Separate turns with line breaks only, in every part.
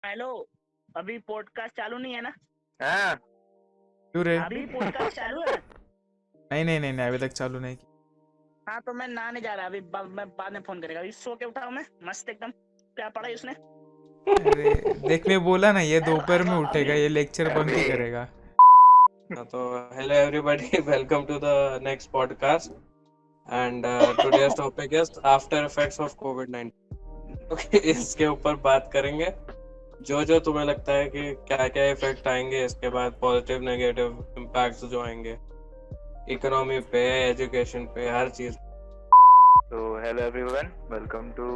Hello, अभी podcast चालू नहीं है ना?
हाँ
क्यों रे?
अभी पॉडकास्ट चालू है।
नहीं, अभी तक चालू नहीं की।
हाँ तो मैं नहाने जा रहा अभी मैं बाद में फोन करेगा। अभी सो के उठा हूँ मैं मस्त एकदम। क्या पढ़ा है उसने?
अरे देख, मैं बोला ना, ये दोपहर में उठेगा, ये लेक्चर बंक ही
अभी
करेगा।
तो hello everybody, welcome to the next podcast and today's topic is after effects of COVID-19. Okay, इसके ऊपर बात करेंगे जो तुम्हें लगता है कि क्या क्या इफेक्ट आएंगे इसके बाद, पॉजिटिव नेगेटिव इम्पैक्ट्स जो आएंगे इकोनॉमी पे, एजुकेशन पे, हर चीज।
So hello everyone, welcome to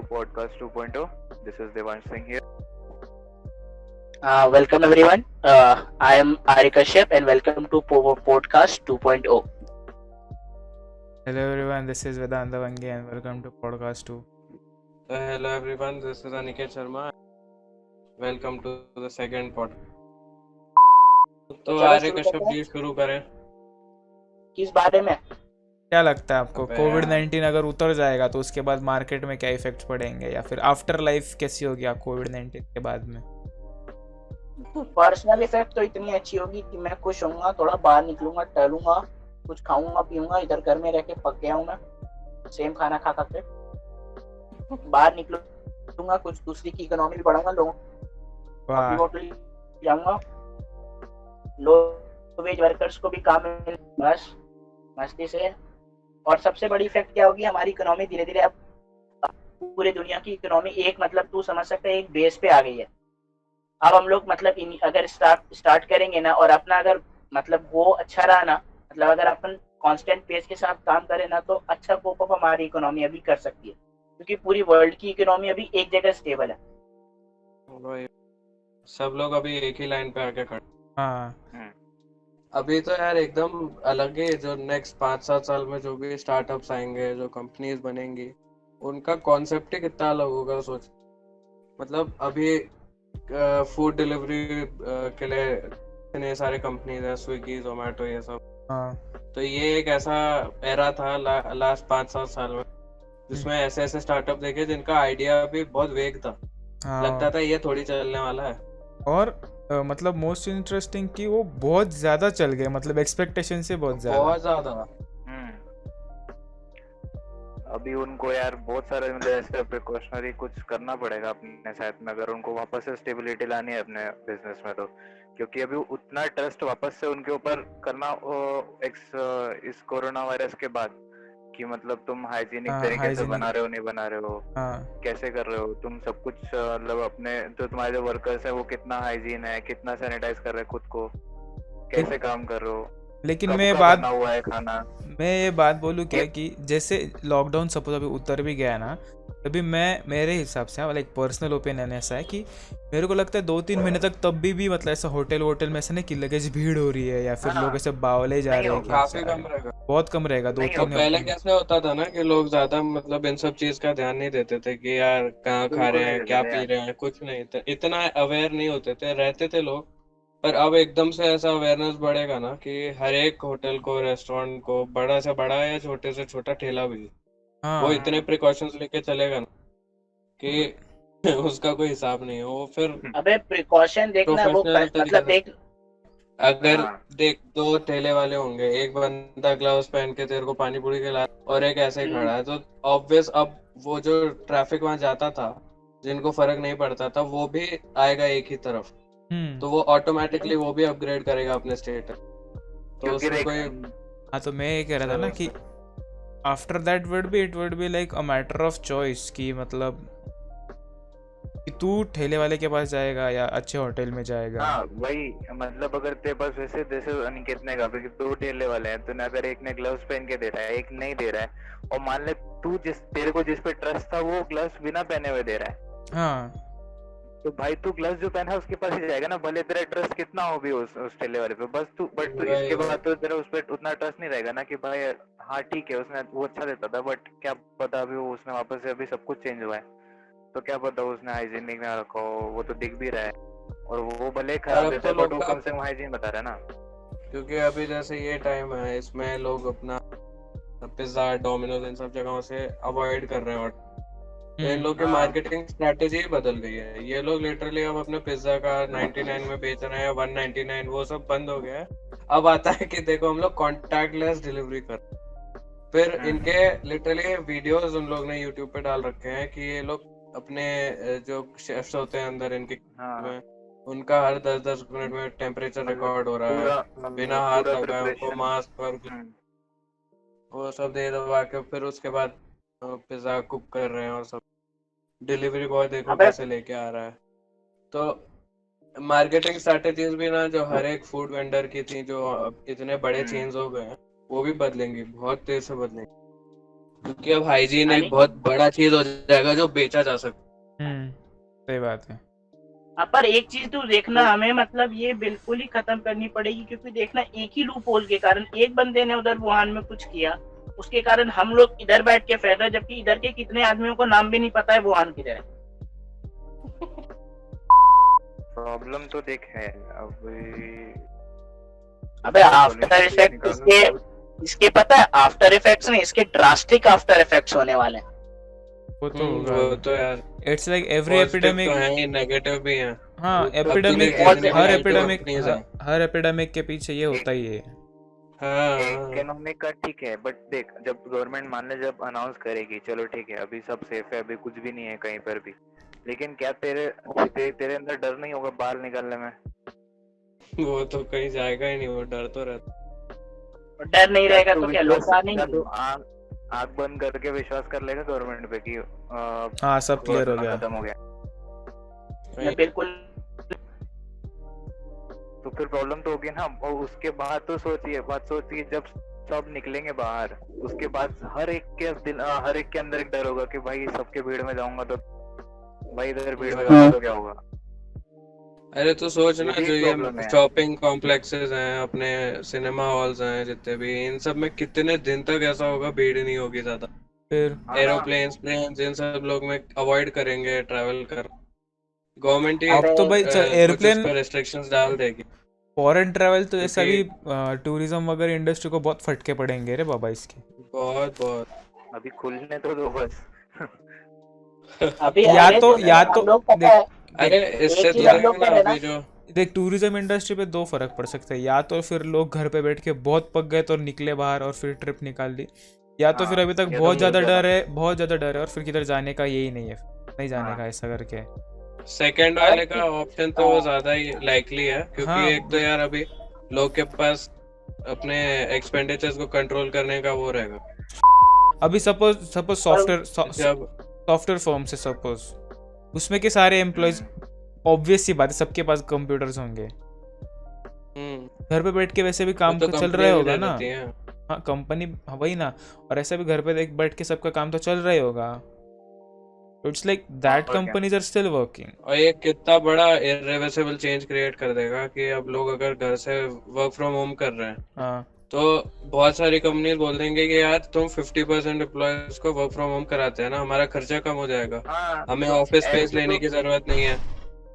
podcast 2.0. This is Devansh Singh here.
Welcome everyone. I am Ari Kashyap and welcome to podcast 2.0.
Hello everyone, this is Vedanta Vangi and welcome to podcast 2.
Hello everyone, this is Aniket Sharma. Welcome to the second podcast. तो
चलो
आर्य
शुरू
कश्यप
करते हैं।
जी शुरू करें।
किस बारे में?
क्या लगता है आपको,
अबे
कोविड-19 अगर उतर जाएगा तो उसके बाद मार्केट में क्या इफेक्ट्स पड़ेंगे, या फिर आफ्टर लाइफ कैसी होगी आप कोविड-19 के बाद में?
पर्सनल इफेक्ट तो इतनी अच्छी होगी कि मैं खुश होऊंगा, थोड़ा बाहर निकलूंगा, टहलूंगा, कुछ खाऊंगा पीऊंगा। इधर घर में रह के पक गया हूँ मैं, सेम खाना खा खा के। बाहर निकलूंगा, कुछ दूसरी की इकोनॉमी भी बढ़ाऊंगा, लोगों
वाह,
होटल जाऊंगा, लो वेज वर्कर्स को भी काम मिल, बस मस्ती से। और सबसे बड़ी इफेक्ट क्या होगी, हमारी इकोनॉमी धीरे धीरे अब पूरे दुनिया की इकोनॉमी एक मतलब तू समझ सकता है एक बेस पे आ गई है। अब हम लोग मतलब अगर स्टार्ट करेंगे ना, और अपना अगर मतलब वो अच्छा रहा ना, मतलब अगर अपन कांस्टेंट पेस के साथ काम करें ना, तो अच्छा कोप अप हमारी इकोनॉमी अभी कर सकती है, क्योंकि पूरी वर्ल्ड की इकोनॉमी अभी एक जगह स्टेबल है।
वही, सब लोग अभी एक ही लाइन पे आके खड़े।
हाँ,
अभी तो यार एकदम अलग है। जो नेक्स्ट 5-7 साल में जो भी स्टार्टअप्स आएंगे, जो कंपनीज बनेंगी, उनका कॉन्सेप्ट ही कितना अलग होगा सोच। मतलब अभी फूड डिलीवरी के लिए इतने सारे कंपनीज हैं, स्विगी, जोमेटो, ये सब।
हाँ,
तो ये एक ऐसा एरा था लास्ट 5-7 साल में जिसमें ऐसे ऐसे स्टार्टअप देखे जिनका आइडिया भी बहुत वेग था। लगता
हाँ।
था ये थोड़ी चलने वाला है।
और मतलब मोस्ट इंटरेस्टिंग कि वो बहुत ज़्यादा चल गए, मतलब एक्सपेक्टेशन से बहुत ज़्यादा।
बहुत ज्यादा।
अभी उनको यार बहुत सारे मतलब ऐसे प्रिकॉशनरी कुछ करना पड़ेगा अपने साथ में, अगर उनको वापस से स्टेबिलिटी लानी है अपने बिजनेस में तो। क्योंकि अभी उतना ट्रस्ट वापस से उनके ऊपर करना इस कोरोना वायरस के बाद, कि मतलब तुम हाइजीनिक
हाँ,
तरीके से
हाइजीनिक।
बना रहे हो, नहीं बना रहे हो,
हाँ,
कैसे कर रहे हो तुम सब कुछ, मतलब अपने जो तुम्हारे जो वर्कर्स है वो कितना हाइजीन है, कितना सैनिटाइज कर रहे हैं खुद को, कैसे काम कर रहे हो,
लेकिन
कब
मैं
का
बात
बना हुआ है खाना।
मैं ये बात बोलूँ क्या
ये
कि जैसे लॉकडाउन सपोज अभी उतर भी गया ना, तभी मैं मेरे हिसाब से लाइक पर्सनल ओपिनियन ऐसा है कि मेरे को लगता है 2-3 महीने तक तब भी मतलब ऐसा होटल में ऐसा नहीं कि लगेज भीड़ हो रही है या फिर
हाँ,
लोग ऐसे बावले जा
नहीं
रहे हैं कि
होगा,
काफी
जा
कम रहेगा।
बहुत कम रहेगा,
नहीं
तो
2-3
पहले कैसे होता था ना कि लोग ज्यादा मतलब इन सब चीज का ध्यान नहीं देते थे कि यार कहाँ खा
बिल्कुल
रहे
नहीं
हैं,
देते
क्या
थे
पी
यार।
रहे हैं, कुछ नहीं था, इतना अवेयर नहीं होते थे, रहते थे लोग। पर अब एकदम से ऐसा अवेयरनेस बढ़ेगा ना कि हर एक होटल को, रेस्टोरेंट को, बड़ा से बड़ा या छोटे से छोटा ठेला भी, वो
हाँ,
इतने प्रिकॉशंस लेके चलेगा ना कि उसका कोई हिसाब नहीं है। वो फिर
अबे प्रिकॉशन देखना वो
प्रोफेशनल तरीके
मतलब
से,
देख।
अगर
हाँ,
देख दो ठेले वाले होंगे, एक बंदा ग्लव्स पहन के तेरे को पानी पूरी खिला और एक ऐसे ही खड़ा है, तो ऑब्वियस अब वो जो ट्रैफिक वहां जाता था, जिनको फर्क नहीं पड़ता था, वो भी आएगा एक ही तरफ। तो वो ऑटोमेटिकली वो भी अपग्रेड करेगा अपने स्टेटस। तो
क्योंकि
उसमें
देख
कोई
हाँ, तो मैं ये कह रहा था ना कि after that it would be like a matter of choice कि मतलब कि तू ठेले वाले के पास जाएगा या अच्छे होटल में जाएगा।
हाँ वही, मतलब अगर तेरे पास वैसे जैसे अनिकेत ने कहा कि दो ठेले वाले हैं, तो अगर एक ने ग्लव्स पहन के दे रहा है, एक नहीं दे रहा है, और मान ले तू तेरे को जिस पे ट्रस्ट था वो ग्लव्स बिना पहने हुए दे रहा है,
हाँ,
तो भाई तू ग्लव्स जो पहना है उसके पास ही जाएगा ना, भले तेरा ट्रस्ट कितना हो भी उस ठेले वाले पे, बस तू बट तू इसके बाद तो तेरा उस पर उतना ट्रस्ट नहीं रहेगा ना कि भाई हाँ ठीक है उसने वो अच्छा देता था, बट क्या पता अभी वो उसने वापस से अभी सब कुछ चेंज हुआ है, तो क्या पता उसने हाइजीनिक ना रखा हो, वो तो दिख भी रहा है, और वो भले खराब
अब
देता
तो
है बट
लोग
वो कम से कम हाइजीन बता रहा है ना।
क्योंकि अभी जैसे ये टाइम है, इसमें लोग अपना पिज्जा, डोमिनोज, इन सब जगहों से अवॉइड कर रहे हैं। तो इन लोग की
हाँ।
मार्केटिंग स्ट्रेटेजी ही बदल गई है। ये लोग लिटरली अब अपने पिज्जा का 99 में बेच रहे हैं, 199, वो सब बंद हो गया है। अब आता है कि देखो हम लोग कॉन्टैक्टलेस डिलीवरी कर रहे हैं। फिर इनके लिटरली वीडियोस उन लोग ने यूट्यूब पे डाल रखे हैं कि ये लोग अपने जो शेफ्स होते हैं अंदर इनके
हाँ
में, उनका हर 10-10 मिनट में टेम्परेचर रिकॉर्ड हो रहा है,
पूरा
बिना हाथ
पूरा
लगाए उनको
प्रिपरेशन।
मास्क और वो सब दे दबा के फिर उसके बाद पिज्जा कुक कर रहे हैं और सब। डिलीवरी बॉय देखो
अबे
कैसे लेके आ रहा है। तो मार्केटिंग स्ट्रेटेजीज भी ना जो हर एक फूड वेंडर की थी, जो अब इतने बड़े चेन्स हो गए हैं, वो भी बदलेंगी, बहुत तेज से बदलेंगी, क्योंकि अब हाइजीन
यानी
एक बहुत बड़ा चीज हो जाएगा जो बेचा जा सकता
सही बात है।
अब पर एक चीज तो देखना हमें मतलब ये बिल्कुल ही खत्म करनी पड़ेगी, क्योंकि देखना एक ही लूप होल के कारण एक बंदे ने उधर वुहान में कुछ किया, उसके कारण हम लोग इधर बैठ के फैल रहे हैं, जबकि इधर के कितने आदमियों को नाम भी नहीं पता है वुहान किधर है।
प्रॉब्लम तो देख है अब
अबे आफ्टर इफेक्ट इसके पता है, आफ्टर इफेक्ट्स नहीं, इसके ड्रास्टिक आफ्टर इफेक्ट्स होने वाले हैं।
वो तो
है।
होगा।
वो तो यार
it's like every
positive
epidemic.
तो है ही, नेगेटिव भी है।
हाँ,
अब
एपिडेमिक,
दुनिया की
हर
इतनी
एपिडेमिक,
companies हैं।
हर एपिडेमिक के पीछे ये होता ही है।
हाँ
इकोनॉमिक का ठीक है, बट देख जब गवर्नमेंट मान ले जब अनाउंस करेगी चलो ठीक है अभी सब सेफ है, अभी कुछ भी नहीं है कहीं पर भी, लेकिन क्या तेरे अंदर डर नहीं होगा बाहर निकलने में?
वो तो कहीं जाएगा ही नहीं, वो डर तो रहता।
और डर नहीं रहेगा तो क्या लोग
विश्वास-
बाहर नहीं
या तो
निकलेंगे?
आंख बंद करके विश्वास कर लेगा गवर्नमेंट पे कि
हाँ, सब क्लियर हो
कोरोना
गया।
खत्म हो गया,
मैं बिल्कुल।
तो फिर प्रॉब्लम तो होगी ना। और उसके बाद तो सोचिए जब सब निकलेंगे बाहर, उसके बाद हर एक के अंदर एक डर होगा कि भाई सबके भीड़ में जाऊंगा तो भाई इधर भीड़ में जाऊंगा तो क्या होगा।
अरे तो सोच ना,
यही
जो
problem
ये
है।
शॉपिंग कॉम्प्लेक्सेस हैं, अपने सिनेमा हॉल्स हैं जितने भी, इन सब में कितने दिन तक ऐसा होगा, भीड़ नहीं होगी ज्यादा।
फिर
हाँ ना।
एरोप्लेन्स, प्लेन्स, इन सब लोग में अवॉइड करेंगे ट्रैवल कर। गवर्नमेंट ही
अब तो भाई
कुछ
एयरप्लेन,
इस पर रेस्ट्रिक्शंस डाल देगी।
फॉरेन ट्रैवल तो ऐसा भी
क्योंकि
टूरिज्म वगैरह इंडस्ट्री को बहुत फटके पड़ेंगे रे बाबा इसके।
बहुत बहुत
अभी खुलने तो दो बस।
अभी
या
अरे
तो
हम लोग पता है,
अरे इससे
एक
तो
चीज हम
देखो
लोग
ना,
करें ना,
अभी जो
देख टूरिज्म इंडस्ट्री पे दो फर्क पड़ सकता है, या तो फिर लोग घर पे बैठ के बहुत पक गए तो निकले बाहर और फिर ट्रिप निकाल ली, या तो
हाँ,
फिर अभी तक
या तो
बहुत ज्यादा
मिल
डर है, बहुत ज्यादा डर है और फिर किधर जाने का यही नहीं है, नहीं जाने
हाँ।
का ऐसा करके।
सेकंड वाले का ऑप्शन तो वो ज्यादा ही लाइकली है, क्योंकि
हाँ,
एक तो यार अभी लोग के पास अपने एक्सपेंडिचर्स को कंट्रोल करने का वो रहेगा।
अभी सपोज
जब
सॉफ्टवेयर फर्म से सपोज उसमें के सारे एम्प्लॉयज, ऑब्वियस सी बात है सबके पास कंप्यूटर्स होंगे, घर पे बैठ के वैसे भी काम
तो
तो चल
कंपनी
रहा
भी
होगा
दे
ना।
देती है।
हाँ, कंपनी वही ना, और ऐसा भी घर पे देख बैठ के सबका काम तो चल रहा ही होगा। इट्स लाइक दैट
और क्या।
Companies are still working.
और ये कितना बड़ा इरिवर्सिबल चेंज क्रिएट कर देगा कि अब लोग अगर घर से वर्क फ्रॉम होम कर रहे हैं,
हाँ,
तो बहुत सारी कंपनी बोल देंगे कि यार तुम 50% एम्प्लॉयज को वर्क फ्रॉम होम कराते हैं ना, हमारा खर्चा कम हो जाएगा,
हाँ,
हमें
तो
ऑफिस स्पेस
ऐसे
लेने
तो-
की जरूरत नहीं है,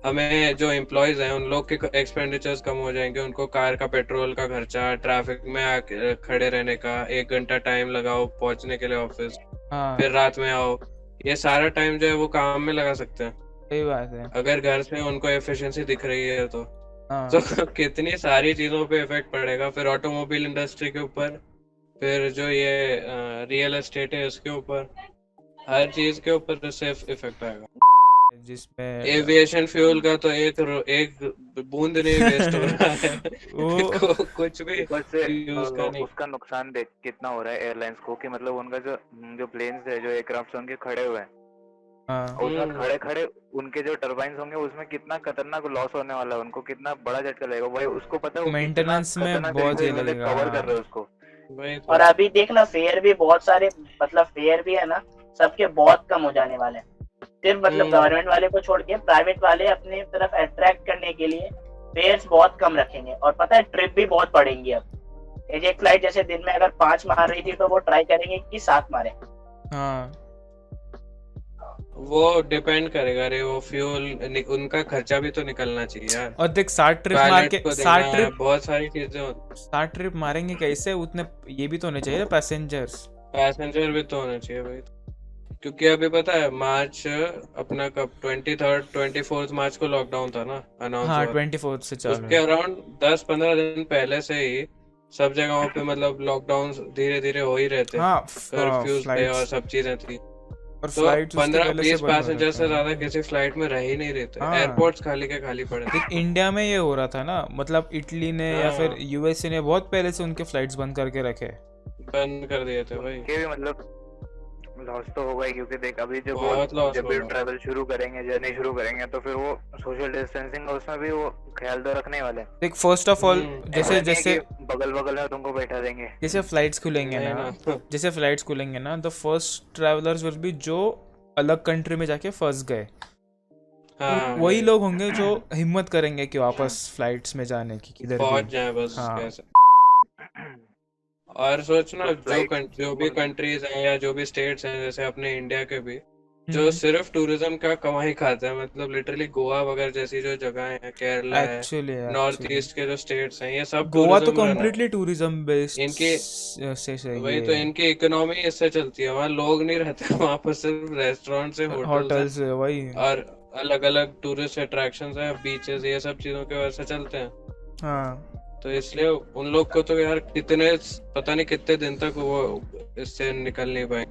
हमें जो एम्प्लॉयज हैं उन लोग के एक्सपेंडिचर्स कम हो जाएंगे, उनको कार का पेट्रोल का खर्चा, ट्रैफिक में खड़े रहने का 1 घंटा टाइम लगाओ पहुंचने के लिए ऑफिस,
हाँ,
फिर रात में आओ, ये सारा टाइम जो है वो काम में लगा सकते हैं
सही बात है।
अगर घर से उनको एफिशिएंसी दिख रही है तो।
हाँ,
तो कितनी सारी चीजों पे इफेक्ट पड़ेगा, फिर ऑटोमोबाइल इंडस्ट्री के ऊपर, फिर जो ये रियल एस्टेट है उसके ऊपर, हर चीज के ऊपर इससे इफेक्ट आएगा।
जिसमें
एविएशन फ्यूल का तो एक बूंद नहीं वेस्ट हो रहा है
वो
कुछ भी
ऊपर से
यूज का नहीं।
उसका नुकसान देख कितना हो रहा है एयरलाइंस को, कि मतलब उनका जो प्लेन्स है, जो एयरक्राफ्ट उनके खड़े हुए हैं,
हाँ,
और उसमें खड़े खड़े उनके जो टरबाइन्स होंगे उसमें कितना खतरनाक लॉस होने वाला है, उनको कितना बड़ा झटका लगेगा भाई, उसको पता है वो कितना
मेंटेनेंस में
खतरनाक
बहुत
तरीके
ही
से मतलब
लगेगा।
कवर कर रहे
हाँ,
हैं उसको।
वही
और
तो।
अभी देखना फेयर भी बहुत सारे, मतलब फेयर भी है ना सबके बहुत कम हो जाने वाले हैं, सिर्फ मतलब गवर्नमेंट वाले को छोड़ के प्राइवेट वाले अपने तरफ अट्रैक्ट करने के लिए फेयर्स बहुत कम रखेंगे, और पता है ट्रिप भी बहुत बढ़ेंगी। अब एक फ्लाइट जैसे दिन में अगर 5 मार रही थी तो वो ट्राई करेंगे कि 7 मारे।
हाँ,
वो डिपेंड करेगा रे, वो फ्यूल उनका खर्चा भी तो निकलना चाहिए यार,
और देख 60 ट्रिप मार
पायलट
के
को देना
60
है,
ट्रिप
बहुत सारी चीजें होती।
60 ट्रिप मारेंगे कैसे, उतने ये भी तो होने चाहिए पैसेंजर्स।
पैसेंजर भी तो होना चाहिए भाई, क्योंकि अभी पता है मार्च अपना कब 23rd 24th मार्च को लॉकडाउन था ना अनाउंस
हाँ
हुआ
24 से चालू
उसके
है।
अराउंड 10-15 दिन पहले से ही सब जगहों पे मतलब लॉकडाउन धीरे धीरे हो ही रहे थे
हाँ
कर्फ्यूज थे और
फ्लाइट्स
सब चीजें थी
और
तो
फ्लाइट्स उसके
15-20
पहले से बंद हो
पैसेंजर
जाते
से ज्यादा
हैं।
किसी फ्लाइट में रह ही नहीं रहे थे
हाँ
एयरपोर्ट्स खाली के खाली पड़े थे
देख इंडिया में ये हो रहा था ना, मतलब इटली ने या फिर
हाँ
यूएसए ने बहुत पहले से उनके फ्लाइट्स बंद करके रखे।
बंद कर दिए थे भाई
उनके भी मतलब लॉस तो होगा ही, क्योंकि देख अभी जब वो
बहुत लॉस
जब भी
होगा
ट्रैवल शुरू करेंगे, जर्नी शुरू करेंगे, तो फिर वो सोशल डिस्टेंसिंग उसमें भी वो ख्याल तो रखने वाले हैं।
देख फर्स्ट ऑफ ऑल
हम्म
ऐसा
जैसे
नहीं है
जैसे
कि बगल बगल में तुमको बैठा देंगे।
जैसे फ्लाइट्स खुलेंगे
नहीं
ना,
ना
जैसे फ्लाइट्स खुलेंगे ना, the first travellers will be जो अलग कंट्री में जाके फंस गए,
हाँ
वही
वही
लोग होंगे जो हिम्मत करेंगे कि वापस फ्लाइट्स में जाने की किधर
पहुंच
भी।
जाए बस
हाँ
कैसे और सोचना
तो
जो
फ्लाइट
जो भी कंट्रीज हैं या जो भी स्टेट्स हैं जैसे अपने इंडिया के भी जो
हम्म
सिर्फ टूरिज्म का कमाई खाते हैं मतलब लिटरली गोवा वगैरह जैसी जो जगह है केरला है नॉर्थ
एक्चुअली
ईस्ट के जो स्टेट्स हैं ये सब
गोवा तो
टूरिज्म रन है
कम्प्लीटली टूरिज्म बेस्ड
इनकी
से
वही
ये
तो इनकी इकोनॉमी इससे चलती है वहाँ लोग नहीं रहते वहाँ पर सिर्फ रेस्टोरेंट से होटल्स हैं
होटल्स वही।
और अलग अलग टूरिस्ट अट्रैक्शंस हैं बीचेस ये सब चीजों की वजह से चलते हैं
हाँ
तो इसलिए उन लोग को तो यार कितने पता नहीं कितने दिन तक वो इससे निकल नहीं पाए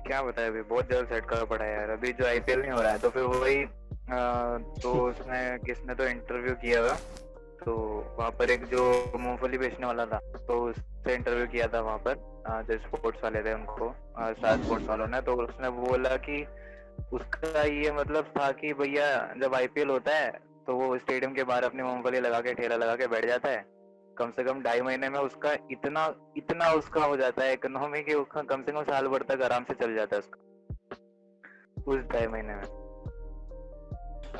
क्या बताए, अभी बहुत जल्द सेट करना पड़ा है यार। अभी जो आईपीएल नहीं हो रहा है तो फिर वही तो उसमें किसने तो इंटरव्यू किया था, तो वहाँ पर एक जो मूंगफली बेचने वाला था तो उससे इंटरव्यू किया था वहाँ पर जो स्पोर्ट्स वाले थे उनको स्टार स्पोर्ट्स वालों ने, तो उसने बोला कि उसका ये मतलब था कि भैया जब आईपीएल होता है तो वो स्टेडियम के बाहर अपनी मूंगफली लगा के ठेला लगा के बैठ जाता है, कम से कम 2.5 महीने में उसका इतना इतना उसका हो जाता है इकोनॉमी कि उसका कम से कम साल भर तक आराम से चल जाता है उसका उस 2.5 महीने में।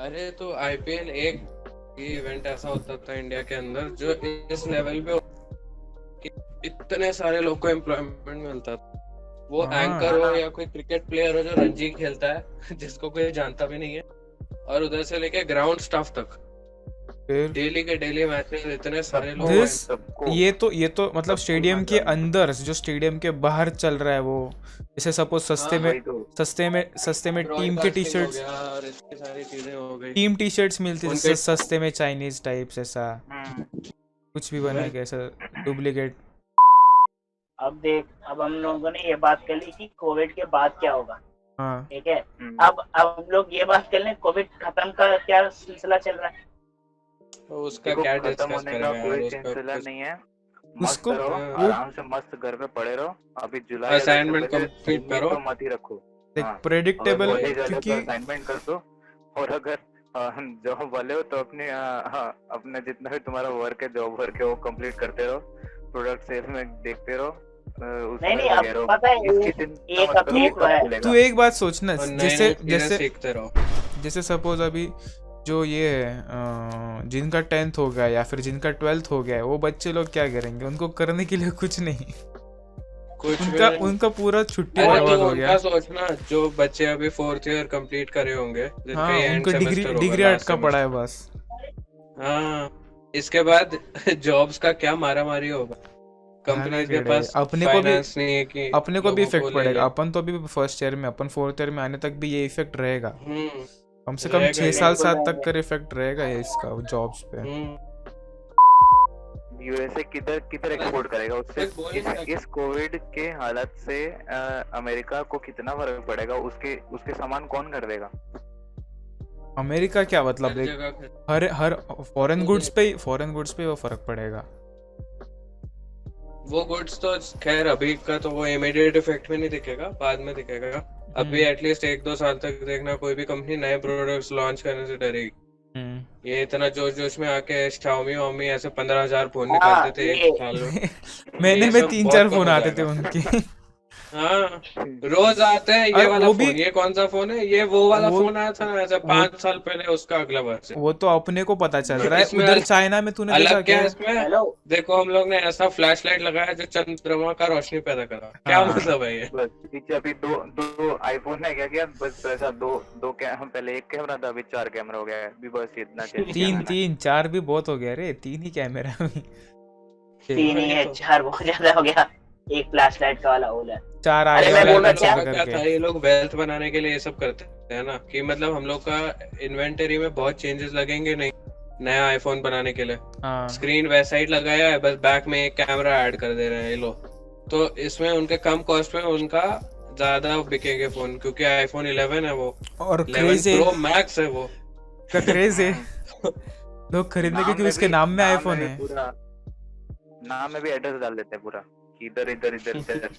अरे तो आईपीएल एक इवेंट ऐसा होता था इंडिया के अंदर जो इस लेवल पे कि इतने सारे लोग को एम्प्लॉयमेंट मिलता था वो
हाँ
एंकर हो या कोई क्रिकेट प्लेयर हो जो रणजी खेलता है जिसको कोई जानता भी नहीं है और उधर से लेके ग्राउंड स्टाफ तक
फिर
डेली के डेली मैच में इतने सारे लोग
This-
सबको
ये तो मतलब
सबको
स्टेडियम के
मजा आता है।
अंदर जो स्टेडियम के बाहर चल रहा है वो, जैसे सपोज
हाँ
वही तो
सस्ते में टीम के टी
ब्रॉडकास्टिंग हो
शर्ट्स
गया और इतनी सारी चीजें हो गई
टीम टी शर्ट्स मिलती है,
उनके
जैसे सस्ते में चाइनीज टाइप्स ऐसा कुछ भी बना के ऐसा डुप्लीकेट।
अब देख, अब हम लोगों ने ये बात कर ली कि कोविड के बाद क्या होगा,
हाँ
ठीक है। अब हम लोग ये बात कर लें कोविड खत्म का क्या सिलसिला चल रहा है।
तो उसका
देखो
क्या
खत्म
डिस्कस
होने
करेंगे
का
यार
कोई
उसका
सिलसिला
कुछ
नहीं है, मस्त
उसको
रहो
हाँ
आराम से, मस्त घर पे पड़े रहो। अभी जुलाई अगस्त
असाइनमेंट
से
कंप्लीट
उम्मीद
करो
तो मत ही रखो।
एक
हाँ, अगर
प्रेडिक्टेबल
कॉलेज वाले हो तो
क्योंकि
असाइनमेंट कर दो, और अगर जॉब वाले हो तो अपने अपने जितना भी तुम्हारा वर्क है जॉब वर्क है वो कंप्लीट करते रहो, प्रोडक्ट सेल्स में देखते रहो, उसमें
नहीं
लगे
अब
रहो।
पता है
इसकी चिंता
एक
मत करो,
अपडेट
वो
हुआ है।
कब खुलेगा।
तू एक बात सोचना,
और नई
जैसे
नई चीजें
जैसे
सीखते रहो
जैसे सपोज अभी जो ये है जिनका 10th हो गया या फिर जिनका 12th हो गया है, वो बच्चे लोग क्या करेंगे, उनको करने के लिए कुछ नहीं,
कुछ भी
उनका
नहीं।
उनका पूरा छुट्टी
अरे
बर्बाद
तो
हो
उनका
गया।
सोचना जो बच्चे अभी 4th ईयर कंप्लीट करे होंगे जिनका
हाँ
ये एंड
उनको डिग्री
सेमेस्टर होगा
डिग्री
लास्ट
अटका पड़ा है
सेमेस्टर
बस।
हाँ इसके बाद जॉब्स का क्या मारा मारी होगा कंपनीज के
केड़े,
पास फाइनेंस नहीं है कि
अपने को भी
लोगों
इफेक्ट
ले
पड़ेगा।
ले।
अपन तो अभी फर्स्ट ईयर में, अपन 4th ईयर में आने तक भी ये इफेक्ट रहेगा,
हम्म
कम से कम
रहेगा
6
ही।
साल
बिल्कुल
7 तक
रहेगा।
का इफेक्ट रहेगा ये इसका जॉब्स पे।
यूएसए किधर किधर एक्सपोर्ट करेगा उससे?
बस बोल नहीं सकते।
इस कोविड के हालत से अमेरिका को कितना फर्क पड़ेगा? उसके उसके सामान कौन खरीदेगा?
अमेरिका क्या मतलब,
हर
देख
जगह पे-
हर फॉरेन गुड्स पे वो फर्क पड़ेगा।
वो गुड्स तो खैर अभी का तो वो इमीडिएट इफेक्ट में नहीं दिखेगा, बाद में दिखेगा। अभी एटलीस्ट 1-2 साल तक देखना कोई भी कंपनी नए प्रोडक्ट्स लॉन्च करने से डरेगी। ये इतना जोश जोश में आके Xiaomi ऐसे 15,000 फोन निकालते थे एक साल में।
महीने
ये
में
सब
3-4
बहुत
फोन
कम हो
आते थे
जाएगा।
उनके।
हाँ रोज आते हैं ये
अरे
वाला
वो भी-
फोन, ये कौन सा फोन है, ये वो वाला
वो-
फोन आया था ना ऐसे 5 साल पहले, उसका अगला वर्जन।
वो तो अपने को पता चल रहा है,
इसमें
उधर चाइना में तूने देखा
अलग क्या
क्या?
है इसमें?
हेलो,
देखो हम लोग ने ऐसा फ्लैश लाइट लगाया जो चंद्रमा का रोशनी पैदा करा, क्या
हाँ।
मतलब है ये?
बस पीछे अभी दो आईफोन है, क्या किया बस ऐसा दो पहले एक कैमरा था, अभी 4 कैमरा हो गया है, अभी बस इतना चाहिए।
3-4 भी बहुत हो गया रे, 3 ही कैमरा।
3 ही है, 4 बहुत ज्यादा हो गया। एक फ्लैश लाइट का वाला होल है।
4
अरे
आगे
मैं
वाला
बोल रहा
कंसिडर
क्या था,
करके।
ये लोग वेल्थ बनाने के लिए ये सब करते हैं ना, कि मतलब हम लोग का इन्वेंटरी में बहुत चेंजेस लगेंगे नहीं नया आईफोन बनाने के लिए।
हाँ
स्क्रीन वैसा ही लगाया है, बस बैक में एक कैमरा ऐड कर दे रहे हैं ये लोग। तो इसमें उनके कम कॉस्ट में उनका ज्यादा बिकेंगे फोन, क्योंकि आईफोन 11 है वो,
और
11
क्रेज है
प्रो मैक्स है वो।
का क्रेज है लोग खरीदने क्योंकि उसके नाम में आईफोन है।
पूरा नाम में भी एड्रेस डाल देते हैं पूरा कि इधर इधर इधर इधर।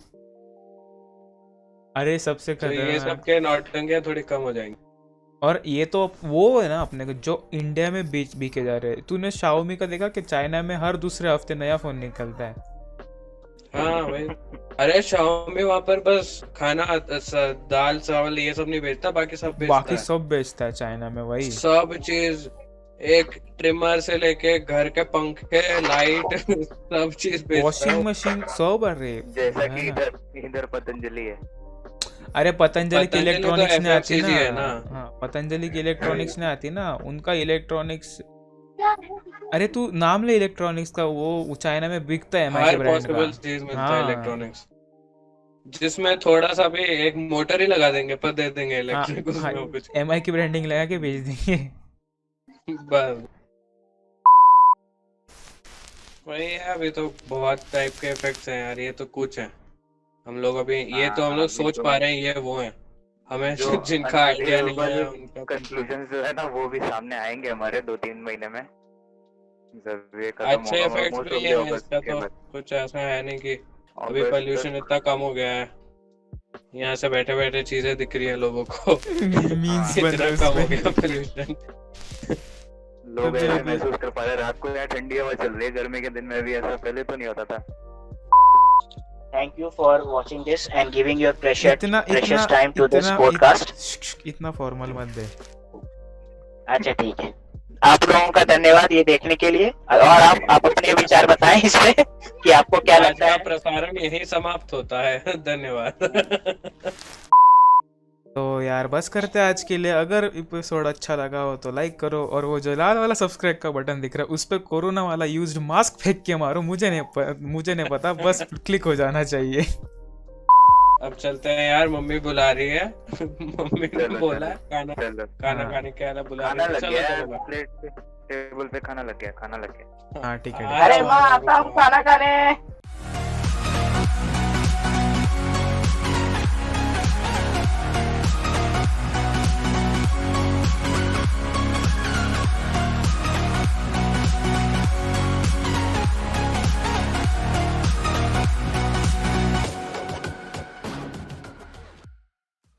अरे सबसे
तो ये सब
खतरनाक।
के नौटंकियां थोड़ी कम हो जाएंगी।
और ये तो वो है ना अपने को जो इंडिया में बिके जा रहे हैं। तूने Xiaomi का देखा कि चाइना में हर दूसरे हफ्ते नया फोन निकलता है।
हाँ भाई, अरे Xiaomi वहां पर बस खाना दाल चावल ये सब नहीं बेचता, बाकी सब बेचता
बाकी
है।
सब बेचता है चाइना में वही।
सब चीज, एक ट्रिमर से लेके घर के पंखे लाइट सब चीज बेचता है
वॉशिंग
वो।
मशीन सब। अरे
जैसा
है
कि
ना।
इधर पतंजलि है।
अरे पतंजलि की
पतंजलि तो
इलेक्ट्रॉनिक्स ने आती
FMCG है
ना।
ना।
हाँ पतंजलि की इलेक्ट्रॉनिक्स ने आती ना, उनका इलेक्ट्रॉनिक्स। अरे तू नाम ले इलेक्ट्रॉनिक्स का, वो चाइना में बिकता है MI के
हर
ब्रांड का।
पॉसिबल चीज मिलता है
हाँ
इलेक्ट्रॉनिक्स, जिसमें थोड़ा सा भी एक मोटर ही लगा देंगे पर दे देंगे
हाँ
इलेक्ट्रिक
हाँ
उसमें कुछ।
MI की ब्रांडिंग लगा के बेच देंगे।
बस वही है, अभी तो बहुत टाइप के इफेक्ट्स हैं यार, ये तो कुछ है। हम लोग अभी ये तो हम लोग
अभी
सोच
तो
पा रहे हैं, ये वो है हमें
जो
जिनका आइडिया नहीं है उनका।
कंक्लूजन जो है ना वो भी सामने आएंगे हमारे 2-3 महीने में, जब ये खत्म
अच्छे
होगा।
इफेक्ट्स
मोस्ट
भी
ऑफ
हैं
अगस्त
इसका,
के
तो
बाद।
कुछ ऐसा है नहीं कि अभी
अगस्त
पोल्यूशन
तक
इतना कम हो गया है, यहाँ से बैठे बैठे चीजें दिख रही है लोगों को।
मीम्स बन
इतना
रहे
कम हो
उसपे।
गया पोल्यूशन।
लोग
अभी-
ऐसे
अभी-
महसूस कर पा रहे हैं। रात को यार ठंडी हवा चल रही है, गर्मी के दिन में भी ऐसा पहले तो नहीं होता था।
Thank you for watching this and giving your precious
इतना
precious time to this podcast.
इतना फॉर्मल मत दे।
अच्छा ठीक है, आप लोगों का धन्यवाद ये देखने के लिए। और आप अपने विचार बताएं इसमें कि आपको क्या
आज
लगता
का
है।
प्रसारण यही समाप्त होता है। धन्यवाद।
तो यार बस करते हैं आज के लिए। अगर एपिसोड अच्छा लगा हो तो लाइक करो, और वो जो लाल वाला सब्सक्राइब का बटन दिख रहा है उस पर कोरोना वाला यूज्ड मास्क फेंक के मारो। मुझे नहीं पता, बस क्लिक हो जाना चाहिए।
अब चलते हैं यार, मम्मी बुला रही है। मम्मी ने
चलो,
बोला
चलो।
खाना
चलो
खाना
हाँ।
खाने के लिए बुला
खाना
रही है।
लग
चलो
गया
चलो
है,
भाई।
प्लेट पे टेबल पे खाना लग गया।
हाँ ठीक है।
आ
अरे
जाओ,
माँ
आ
आता
जाओ।
हूँ खाना खाने।